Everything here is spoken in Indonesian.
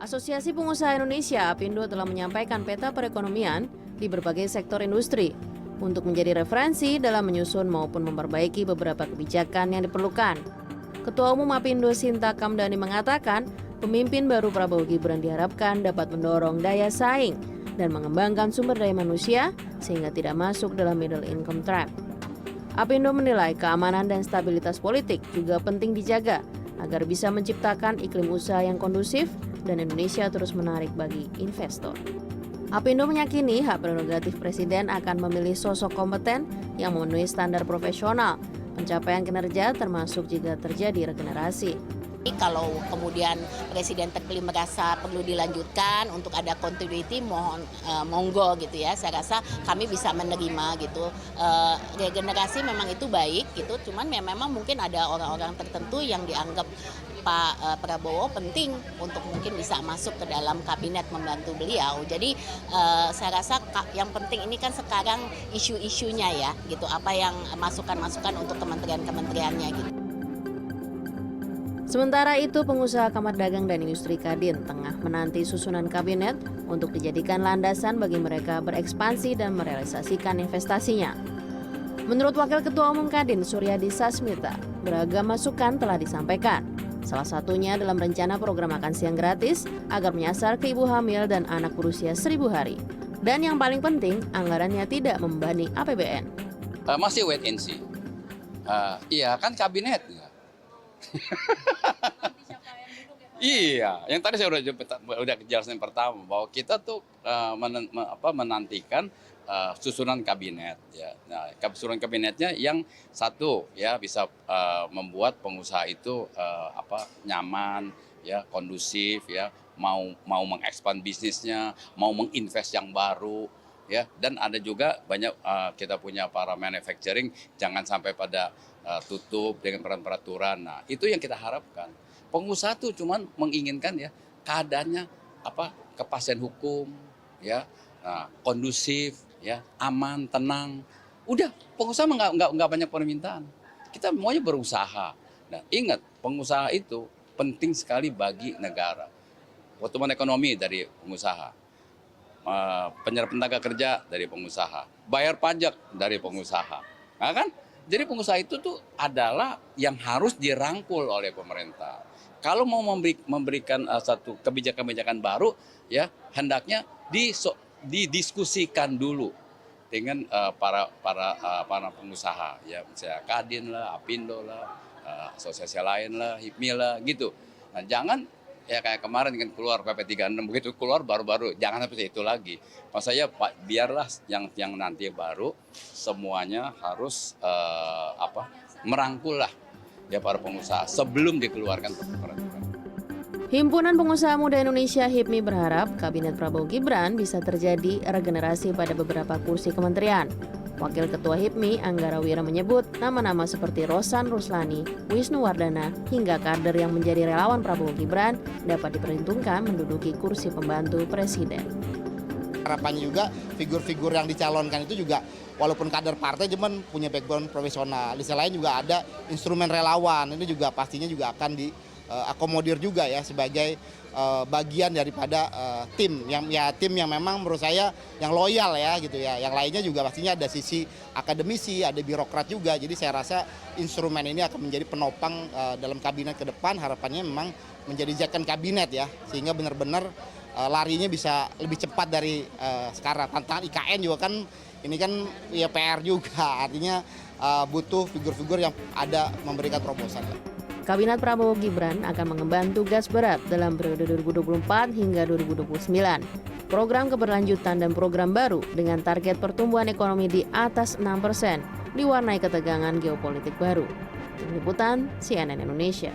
Asosiasi Pengusaha Indonesia (APindo) telah menyampaikan peta perekonomian di berbagai sektor industri untuk menjadi referensi dalam menyusun maupun memperbaiki beberapa kebijakan yang diperlukan. Ketua Umum APindo Sinta Kamdani mengatakan, pemimpin baru Prabowo Gibran diharapkan dapat mendorong daya saing dan mengembangkan sumber daya manusia sehingga tidak masuk dalam middle income trap. APindo menilai keamanan dan stabilitas politik juga penting dijaga agar bisa menciptakan iklim usaha yang kondusif dan Indonesia terus menarik bagi investor. APindo meyakini hak prerogatif Presiden akan memilih sosok kompeten yang memenuhi standar profesional, pencapaian kinerja termasuk jika terjadi regenerasi. Kalau kemudian Presiden terpilih merasa perlu dilanjutkan untuk ada continuity, monggo gitu ya. Saya rasa kami bisa menerima gitu. Regenerasi memang itu baik gitu, cuman memang mungkin ada orang-orang tertentu yang dianggap Pak Prabowo penting untuk mungkin bisa masuk ke dalam kabinet membantu beliau. Jadi saya rasa yang penting ini kan sekarang isu-isunya ya gitu, apa yang masukan-masukan untuk kementerian-kementeriannya gitu. Sementara itu, pengusaha Kamar Dagang dan Industri Kadin tengah menanti susunan kabinet untuk dijadikan landasan bagi mereka berekspansi dan merealisasikan investasinya. Menurut Wakil Ketua Umum Kadin, Suryadi Sasmita, beragam masukan telah disampaikan. Salah satunya dalam rencana program makan siang gratis agar menyasar ke ibu hamil dan anak berusia 1000 hari. Dan yang paling penting, anggarannya tidak membebani APBN. Masih wait and see. Iya, kan kabinet. Iya, yang tadi saya udah jelasin pertama bahwa kita tuh menantikan susunan kabinet ya. Nah, susunan kabinetnya yang satu ya bisa membuat pengusaha itu nyaman ya, kondusif ya, mau mengekspand bisnisnya, mau menginvest yang baru ya, dan ada juga banyak kita punya para manufacturing jangan sampai pada tutup dengan peraturan. Nah, itu yang kita harapkan. Pengusaha tuh cuman menginginkan ya keadaannya kepastian hukum ya, kondusif ya, aman, tenang. Udah, pengusaha nggak banyak permintaan. Kita maunya berusaha. Nah, ingat, pengusaha itu penting sekali bagi negara. Pertumbuhan ekonomi dari pengusaha, penyerapan tenaga kerja dari pengusaha, bayar pajak dari pengusaha. Nah, kan? Jadi pengusaha itu tuh adalah yang harus dirangkul oleh pemerintah. Kalau mau memberikan satu kebijakan-kebijakan baru, ya hendaknya didiskusikan dulu dengan para pengusaha, ya misalnya Kadin lah, APindo lah, asosiasi lain lah, HIPMI lah, gitu. Nah, jangan ya kayak kemarin kan keluar PP 36 begitu keluar baru-baru, jangan seperti itu lagi. Maksudnya biarlah yang nanti baru semuanya harus merangkul lah ya para pengusaha sebelum dikeluarkan peraturan. Himpunan Pengusaha Muda Indonesia (HIPMI) berharap Kabinet Prabowo Gibran bisa terjadi regenerasi pada beberapa kursi kementerian. Wakil Ketua HIPMI Anggara Wira menyebut nama-nama seperti Rosan Ruslani, Wisnu Wardana, hingga kader yang menjadi relawan Prabowo Gibran dapat diperhitungkan menduduki kursi pembantu presiden. Harapannya juga figur-figur yang dicalonkan itu juga walaupun kader partai cuman punya background profesional. Di sisi lain juga ada instrumen relawan, ini juga pastinya juga akan diakomodir juga ya sebagai bagian daripada tim yang memang menurut saya yang loyal ya gitu ya. Yang lainnya juga pastinya ada sisi akademisi, ada birokrat juga. Jadi saya rasa instrumen ini akan menjadi penopang dalam kabinet ke depan. Harapannya memang menjadi jakan kabinet ya, sehingga benar-benar larinya bisa lebih cepat dari sekarang. Tantangan IKN juga kan ini kan ya PR juga, artinya butuh figur-figur yang ada memberikan terobosan. Kabinet Prabowo Gibran akan mengemban tugas berat dalam periode 2024 hingga 2029. Program keberlanjutan dan program baru dengan target pertumbuhan ekonomi di atas 6% diwarnai ketegangan geopolitik baru. Tim Liputan CNN Indonesia.